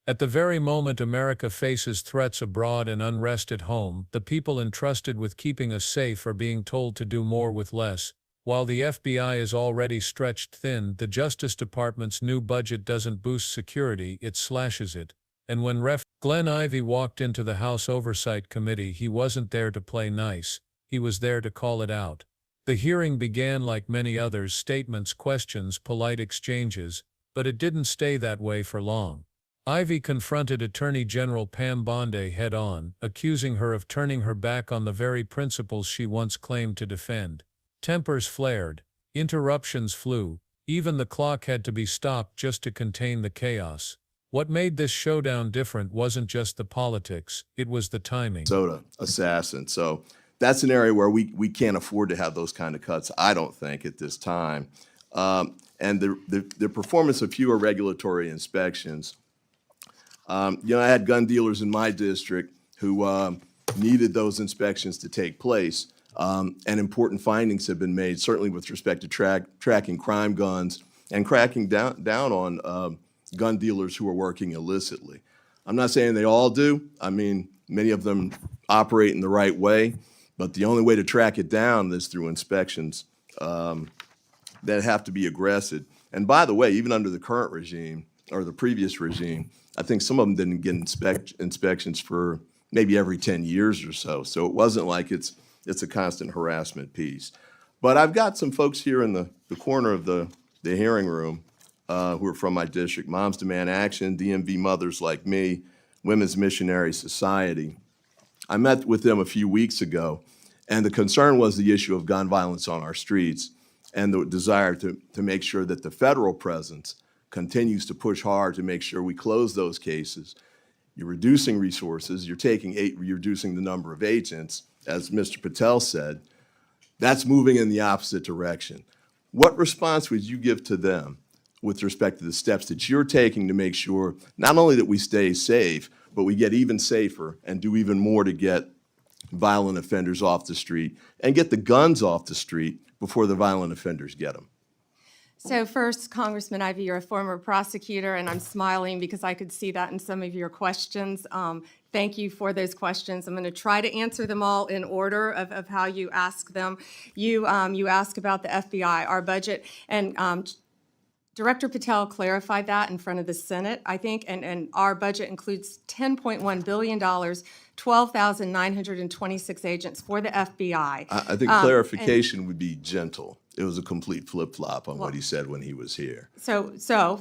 At the very moment America faces threats abroad and unrest at home, the people entrusted with keeping us safe are being told to do more with less. While the FBI is already stretched thin, the Justice Department's new budget doesn't boost security, it slashes it. And when Glenn Ivey walked into the House Oversight Committee, he wasn't there to play nice, he was there to call it out. The hearing began like many others: statements, questions, polite exchanges, but it didn't stay that way for long. Ivey confronted Attorney General Pam Bondi head-on, accusing her of turning her back on the very principles she once claimed to defend. Tempers flared, interruptions flew, even the clock had to be stopped just to contain the chaos. What made this showdown different wasn't just the politics, it was the timing. Soda assassin. So that's an area where we can't afford to have those kind of cuts, I don't think, at this time. And the performance of fewer regulatory inspections. I had gun dealers in my district who needed those inspections to take place. And important findings have been made, certainly with respect to tracking crime guns and cracking down on gun dealers who are working illicitly. I'm not saying they all do. I mean, many of them operate in the right way, but the only way to track it down is through inspections that have to be aggressive. And by the way, even under the current regime or the previous regime, I think some of them didn't get inspections for maybe every 10 years or so. So it wasn't like it's a constant harassment piece. But I've got some folks here in the corner of the hearing room who are from my district: Moms Demand Action, DMV Mothers Like Me, Women's Missionary Society. I met with them a few weeks ago, and the concern was the issue of gun violence on our streets and the desire to make sure that the federal presence continues to push hard to make sure we close those cases. You're reducing resources, you're reducing the number of agents, as Mr. Patel said. That's moving in the opposite direction. What response would you give to them with respect to the steps that you're taking to make sure not only that we stay safe, but we get even safer and do even more to get violent offenders off the street and get the guns off the street before the violent offenders get them? So first, Congressman Ivey, you're a former prosecutor, and I'm smiling because I could see that in some of your questions. Thank you for those questions. I'm going to try to answer them all in order of how you ask them. You ask about the FBI, our budget, and Director Patel clarified that in front of the Senate, I think, and our budget includes $10.1 billion, 12,926 agents for the FBI. I think clarification would be gentle. It was a complete flip-flop on what he said when he was here. So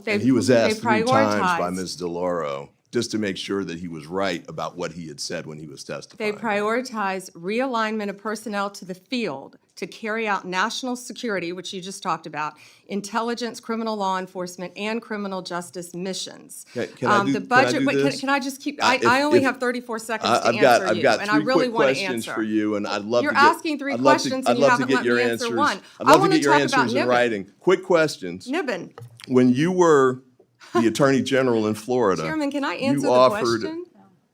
And he was asked 3 times by Ms. DeLauro just to make sure that he was right about what he had said when he was testifying. They prioritize realignment of personnel to the field to carry out national security, which you just talked about, intelligence, criminal law enforcement, and criminal justice missions. Can I do this? Can I just keep? I only have 34 seconds to answer I've you, got and I 3 really quick want to questions answer. for you, and I'd love You're to get. asking 3 questions, and you haven't let me answer one. I'd love I to get your want to talk answers about in Niven. writing. Quick questions. Niven. When you were the Attorney General in Florida, Chairman, can I answer you the offered, question?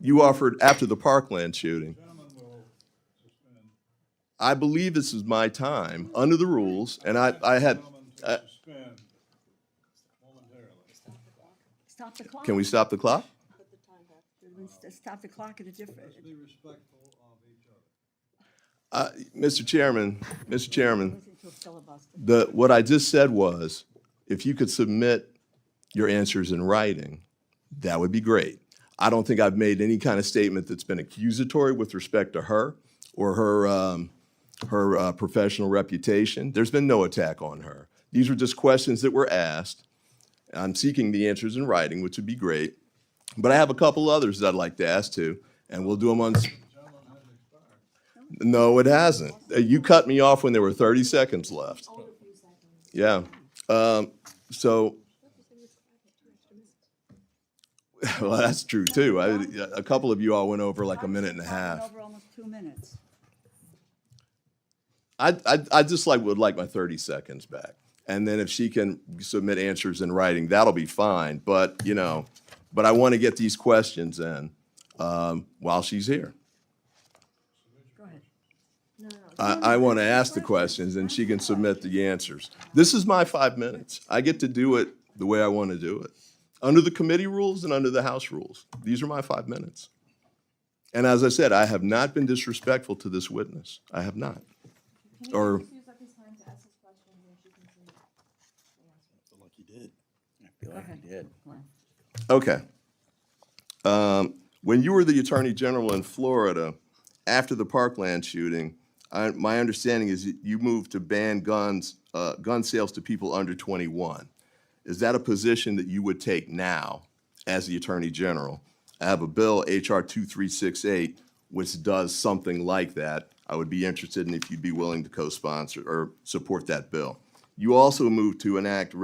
You offered, after the Parkland shooting, I believe this is my time, under the rules, and I had, Stop the clock. can we stop the clock? Stop the clock at a different. Be respectful of each other. Mr. Chairman, To a filibuster. what I just said was, if you could submit your answers in writing, that would be great. I don't think I've made any kind of statement that's been accusatory with respect to her or her professional reputation. There's been no attack on her. These were just questions that were asked. I'm seeking the answers in writing, which would be great. But I have a couple others that I'd like to ask too, and we'll do them on. No, it hasn't. You cut me off when there were 30 seconds left. Yeah. So, well, that's true too. A couple of you all went over like a minute and a half. Over almost 2 minutes. I just would like my 30 seconds back. And then if she can submit answers in writing, that'll be fine. But, but I want to get these questions in while she's here. Go ahead. I want to ask the questions and she can submit the answers. This is my 5 minutes. I get to do it the way I want to do it. Under the committee rules and under the House rules. These are my 5 minutes. And as I said, I have not been disrespectful to this witness. I have not. Or, Like he did. I feel like he did. okay. When you were the Attorney General in Florida, after the Parkland shooting, my understanding is that you moved to ban gun sales to people under 21. Is that a position that you would take now as the Attorney General? I have a bill, H.R. 2368, which does something like that. I would be interested in if you'd be willing to co-sponsor or support that bill. You also moved to enact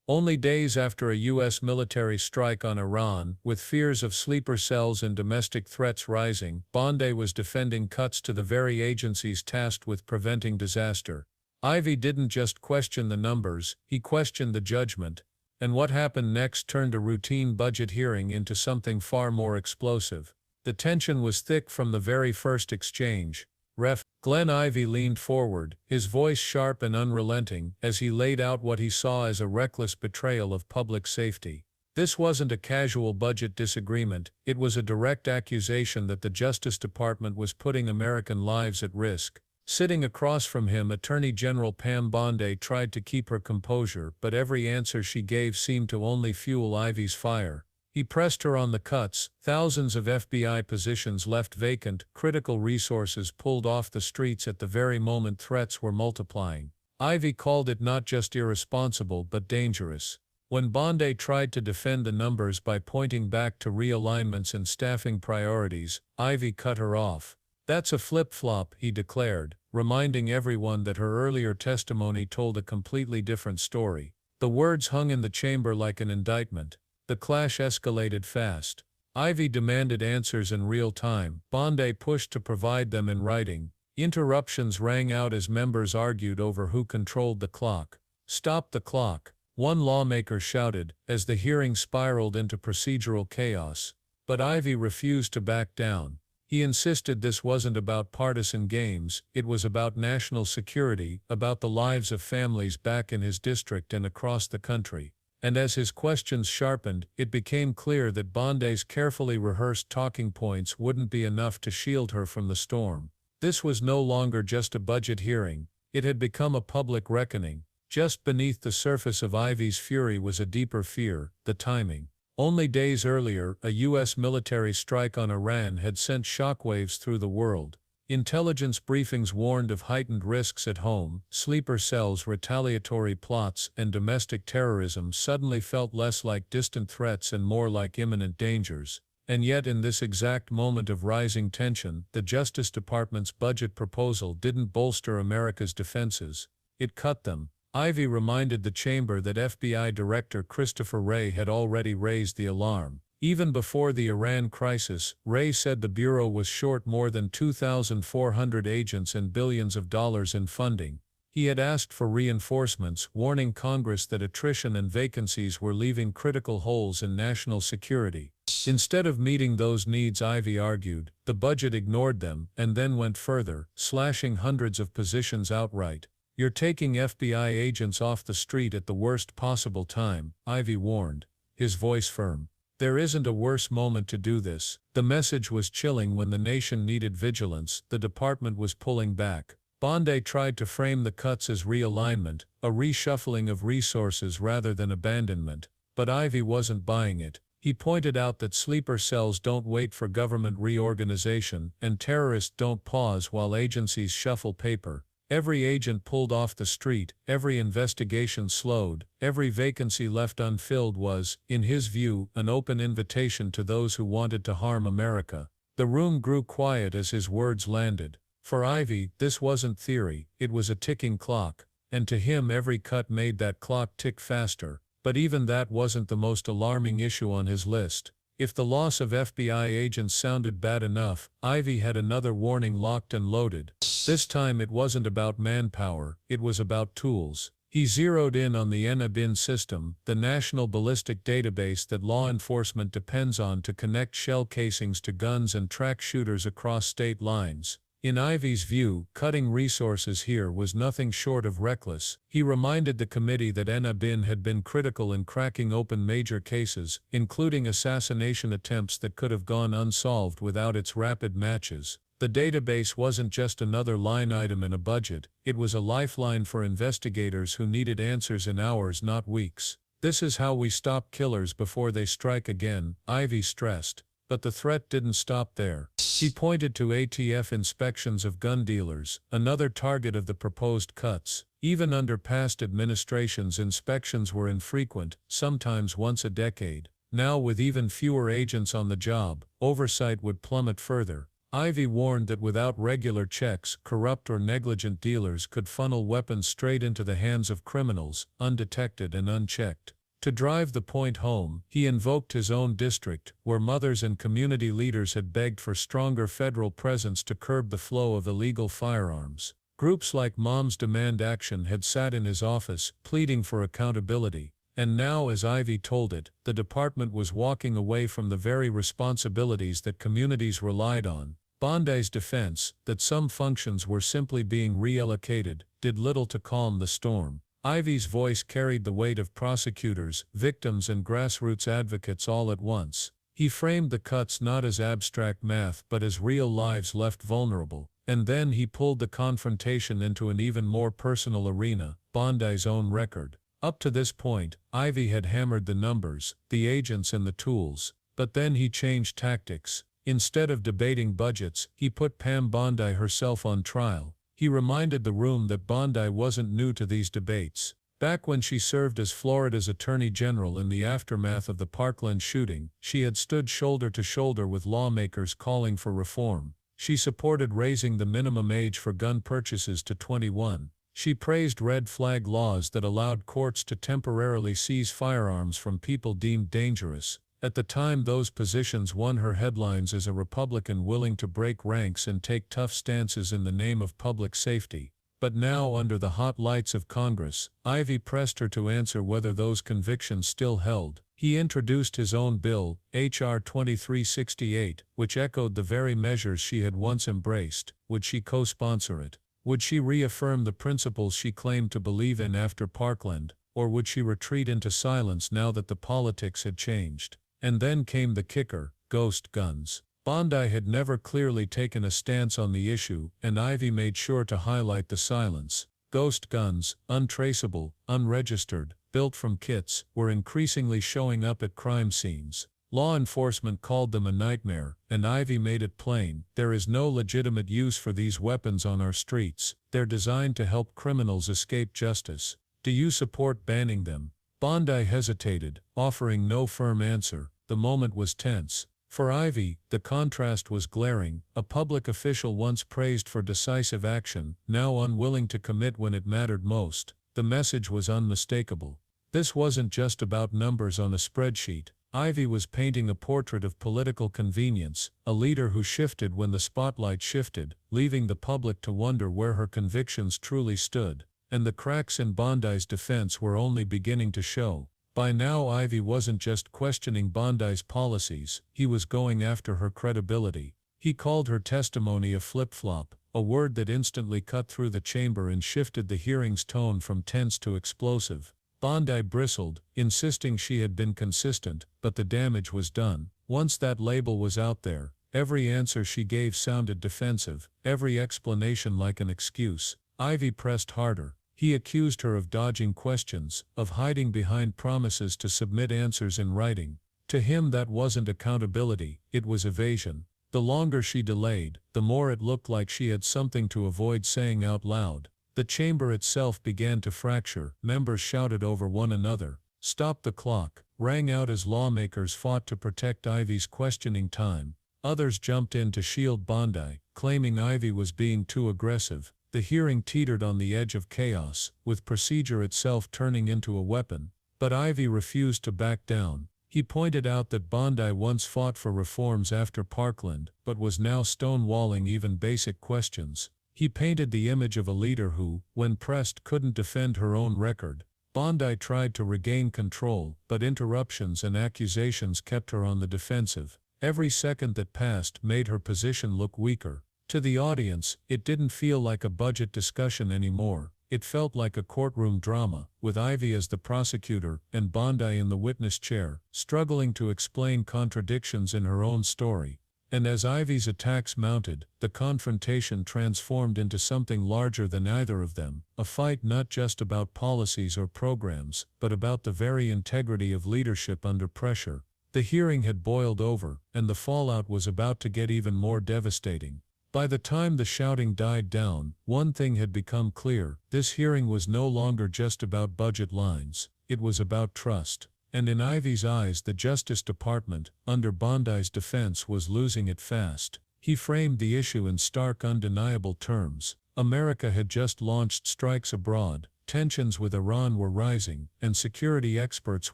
Only days after a U.S. military strike on Iran, with fears of sleeper cells and domestic threats rising, Bondi was defending cuts to the very agencies tasked with preventing disaster. Ivey didn't just question the numbers, he questioned the judgment. And what happened next turned a routine budget hearing into something far more explosive. The tension was thick from the very first exchange. Ref. Glenn Ivey leaned forward, his voice sharp and unrelenting, as he laid out what he saw as a reckless betrayal of public safety. This wasn't a casual budget disagreement, it was a direct accusation that the Justice Department was putting American lives at risk. Sitting across from him, Attorney General Pam Bondi tried to keep her composure, but every answer she gave seemed to only fuel Ivey's fire. He pressed her on the cuts, thousands of FBI positions left vacant, critical resources pulled off the streets at the very moment threats were multiplying. Ivey called it not just irresponsible but dangerous. When Bondi tried to defend the numbers by pointing back to realignments and staffing priorities, Ivey cut her off. "That's a flip-flop," he declared, reminding everyone that her earlier testimony told a completely different story. The words hung in the chamber like an indictment. The clash escalated fast. Ivey demanded answers in real time. Bondi pushed to provide them in writing. Interruptions rang out as members argued over who controlled the clock. "Stop the clock," one lawmaker shouted, as the hearing spiraled into procedural chaos. But Ivey refused to back down. He insisted this wasn't about partisan games, it was about national security, about the lives of families back in his district and across the country. And as his questions sharpened, it became clear that Bondi's carefully rehearsed talking points wouldn't be enough to shield her from the storm. This was no longer just a budget hearing, it had become a public reckoning. Just beneath the surface of Ivey's fury was a deeper fear, the timing. Only days earlier, a U.S. military strike on Iran had sent shockwaves through the world. Intelligence briefings warned of heightened risks at home, sleeper cells, retaliatory plots, and domestic terrorism suddenly felt less like distant threats and more like imminent dangers. And yet in this exact moment of rising tension, the Justice Department's budget proposal didn't bolster America's defenses. It cut them. Ivey reminded the chamber that FBI Director Christopher Wray had already raised the alarm. Even before the Iran crisis, Wray said the Bureau was short more than 2,400 agents and billions of dollars in funding. He had asked for reinforcements, warning Congress that attrition and vacancies were leaving critical holes in national security. Instead of meeting those needs, Ivey argued, the budget ignored them, and then went further, slashing hundreds of positions outright. "You're taking FBI agents off the street at the worst possible time," Ivey warned, his voice firm. "There isn't a worse moment to do this." The message was chilling. When the nation needed vigilance, the department was pulling back. Bondi tried to frame the cuts as realignment, a reshuffling of resources rather than abandonment. But Ivey wasn't buying it. He pointed out that sleeper cells don't wait for government reorganization, and terrorists don't pause while agencies shuffle paper. Every agent pulled off the street, every investigation slowed, every vacancy left unfilled was, in his view, an open invitation to those who wanted to harm America. The room grew quiet as his words landed. For Ivey, this wasn't theory, it was a ticking clock, and to him every cut made that clock tick faster. But even that wasn't the most alarming issue on his list. If the loss of FBI agents sounded bad enough, Ivey had another warning locked and loaded. This time it wasn't about manpower, it was about tools. He zeroed in on the NABIN system, the national ballistic database that law enforcement depends on to connect shell casings to guns and track shooters across state lines. In Ivy's view, cutting resources here was nothing short of reckless. He reminded the committee that Anna Bin had been critical in cracking open major cases, including assassination attempts that could have gone unsolved without its rapid matches. The database wasn't just another line item in a budget, it was a lifeline for investigators who needed answers in hours, not weeks. This is how we stop killers before they strike again, Ivy stressed. But the threat didn't stop there. He pointed to ATF inspections of gun dealers, another target of the proposed cuts. Even under past administrations, inspections were infrequent, sometimes once a decade. Now, with even fewer agents on the job, oversight would plummet further. Ivy warned that without regular checks, corrupt or negligent dealers could funnel weapons straight into the hands of criminals, undetected and unchecked. To drive the point home, he invoked his own district, where mothers and community leaders had begged for stronger federal presence to curb the flow of illegal firearms. Groups like Moms Demand Action had sat in his office, pleading for accountability. And now, as Ivy told it, the department was walking away from the very responsibilities that communities relied on. Bondi's defense, that some functions were simply being reallocated, did little to calm the storm. Ivy's voice carried the weight of prosecutors, victims and grassroots advocates all at once. He framed the cuts not as abstract math but as real lives left vulnerable. And then he pulled the confrontation into an even more personal arena, Bondi's own record. Up to this point, Ivy had hammered the numbers, the agents and the tools. But then he changed tactics. Instead of debating budgets, he put Pam Bondi herself on trial. He reminded the room that Bondi wasn't new to these debates. Back when she served as Florida's Attorney General in the aftermath of the Parkland shooting, she had stood shoulder to shoulder with lawmakers calling for reform. She supported raising the minimum age for gun purchases to 21. She praised red flag laws that allowed courts to temporarily seize firearms from people deemed dangerous. At the time, those positions won her headlines as a Republican willing to break ranks and take tough stances in the name of public safety. But now, under the hot lights of Congress, Ivy pressed her to answer whether those convictions still held. He introduced his own bill, H.R. 2368, which echoed the very measures she had once embraced. Would she co-sponsor it? Would she reaffirm the principles she claimed to believe in after Parkland? Or would she retreat into silence now that the politics had changed? And then came the kicker, ghost guns. Bondi had never clearly taken a stance on the issue, and Ivy made sure to highlight the silence. Ghost guns, untraceable, unregistered, built from kits, were increasingly showing up at crime scenes. Law enforcement called them a nightmare, and Ivy made it plain, there is no legitimate use for these weapons on our streets. They're designed to help criminals escape justice. Do you support banning them? Bondi hesitated, offering no firm answer. The moment was tense. For Ivy, the contrast was glaring. A public official once praised for decisive action, now unwilling to commit when it mattered most. The message was unmistakable. This wasn't just about numbers on a spreadsheet. Ivy was painting a portrait of political convenience, a leader who shifted when the spotlight shifted, leaving the public to wonder where her convictions truly stood. And the cracks in Bondi's defense were only beginning to show. By now, Ivy wasn't just questioning Bondi's policies, he was going after her credibility. He called her testimony a flip-flop, a word that instantly cut through the chamber and shifted the hearing's tone from tense to explosive. Bondi bristled, insisting she had been consistent, but the damage was done. Once that label was out there, every answer she gave sounded defensive, every explanation like an excuse. Ivy pressed harder. He accused her of dodging questions, of hiding behind promises to submit answers in writing. To him, that wasn't accountability, it was evasion. The longer she delayed, the more it looked like she had something to avoid saying out loud. The chamber itself began to fracture. Members shouted over one another. "Stop the clock," rang out as lawmakers fought to protect Ivy's questioning time. Others jumped in to shield Bondi, claiming Ivy was being too aggressive. The hearing teetered on the edge of chaos, with procedure itself turning into a weapon. But Ivy refused to back down. He pointed out that Bondi once fought for reforms after Parkland, but was now stonewalling even basic questions. He painted the image of a leader who, when pressed, couldn't defend her own record. Bondi tried to regain control, but interruptions and accusations kept her on the defensive. Every second that passed made her position look weaker. To the audience, it didn't feel like a budget discussion anymore. It felt like a courtroom drama, with Ivy as the prosecutor and Bondi in the witness chair, struggling to explain contradictions in her own story. And as Ivy's attacks mounted, the confrontation transformed into something larger than either of them, a fight not just about policies or programs, but about the very integrity of leadership under pressure. The hearing had boiled over, and the fallout was about to get even more devastating. By the time the shouting died down, one thing had become clear: this hearing was no longer just about budget lines, it was about trust. And in Ivy's eyes, the Justice Department, under Bondi's defense, was losing it fast. He framed the issue in stark, undeniable terms. America had just launched strikes abroad, tensions with Iran were rising, and security experts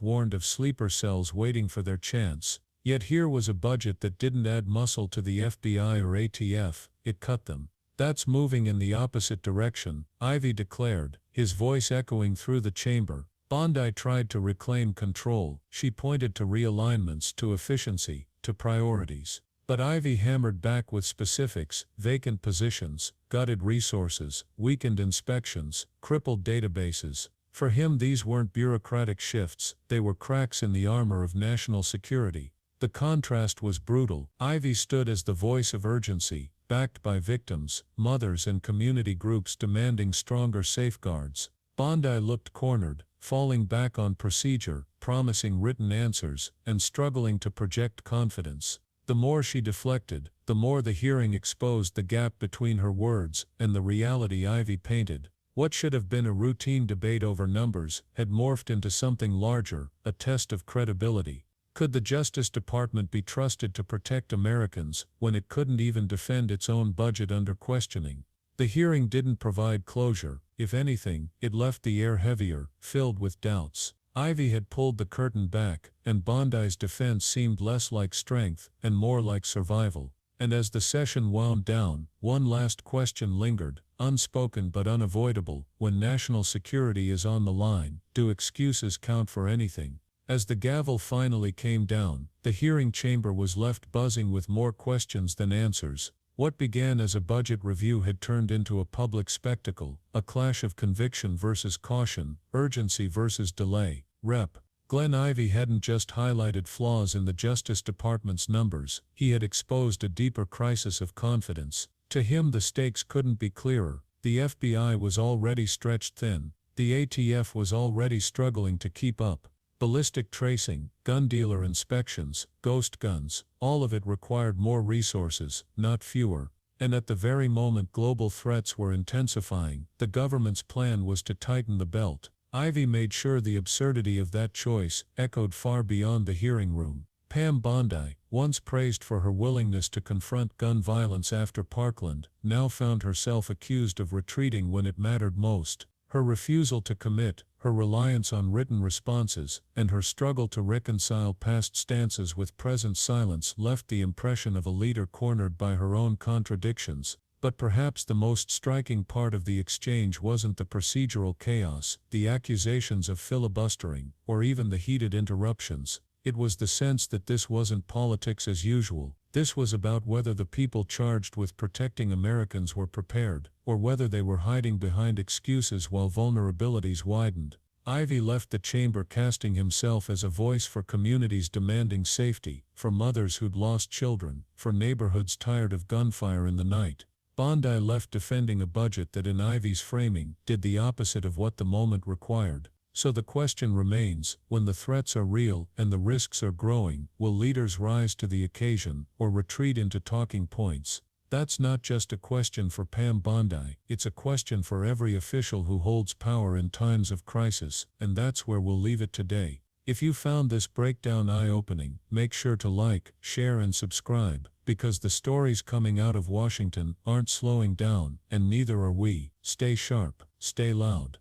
warned of sleeper cells waiting for their chance. Yet here was a budget that didn't add muscle to the FBI or ATF, it cut them. That's moving in the opposite direction, Ivy declared, his voice echoing through the chamber. Bondi tried to reclaim control. She pointed to realignments, to efficiency, to priorities. But Ivy hammered back with specifics: vacant positions, gutted resources, weakened inspections, crippled databases. For him, these weren't bureaucratic shifts, they were cracks in the armor of national security. The contrast was brutal. Ivy stood as the voice of urgency, backed by victims, mothers, and community groups demanding stronger safeguards. Bondi looked cornered, falling back on procedure, promising written answers, and struggling to project confidence. The more she deflected, the more the hearing exposed the gap between her words and the reality Ivy painted. What should have been a routine debate over numbers had morphed into something larger, a test of credibility. Could the Justice Department be trusted to protect Americans when it couldn't even defend its own budget under questioning? The hearing didn't provide closure. If anything, it left the air heavier, filled with doubts. Ivy had pulled the curtain back, and Bondi's defense seemed less like strength and more like survival. And as the session wound down, one last question lingered, unspoken but unavoidable: when national security is on the line, do excuses count for anything? As the gavel finally came down, the hearing chamber was left buzzing with more questions than answers. What began as a budget review had turned into a public spectacle, a clash of conviction versus caution, urgency versus delay. Rep. Glenn Ivy hadn't just highlighted flaws in the Justice Department's numbers, he had exposed a deeper crisis of confidence. To him, the stakes couldn't be clearer. The FBI was already stretched thin. The ATF was already struggling to keep up. Ballistic tracing, gun dealer inspections, ghost guns, all of it required more resources, not fewer. And at the very moment global threats were intensifying, the government's plan was to tighten the belt. Ivy made sure the absurdity of that choice echoed far beyond the hearing room. Pam Bondi, once praised for her willingness to confront gun violence after Parkland, now found herself accused of retreating when it mattered most. Her refusal to commit, her reliance on written responses, and her struggle to reconcile past stances with present silence left the impression of a leader cornered by her own contradictions. But perhaps the most striking part of the exchange wasn't the procedural chaos, the accusations of filibustering, or even the heated interruptions. It was the sense that this wasn't politics as usual. This was about whether the people charged with protecting Americans were prepared, or whether they were hiding behind excuses while vulnerabilities widened. Ivy left the chamber casting himself as a voice for communities demanding safety, for mothers who'd lost children, for neighborhoods tired of gunfire in the night. Bondi left defending a budget that, in Ivy's framing, did the opposite of what the moment required. So the question remains: when the threats are real and the risks are growing, will leaders rise to the occasion or retreat into talking points? That's not just a question for Pam Bondi, it's a question for every official who holds power in times of crisis, and that's where we'll leave it today. If you found this breakdown eye-opening, make sure to like, share, and subscribe, because the stories coming out of Washington aren't slowing down, and neither are we. Stay sharp, stay loud.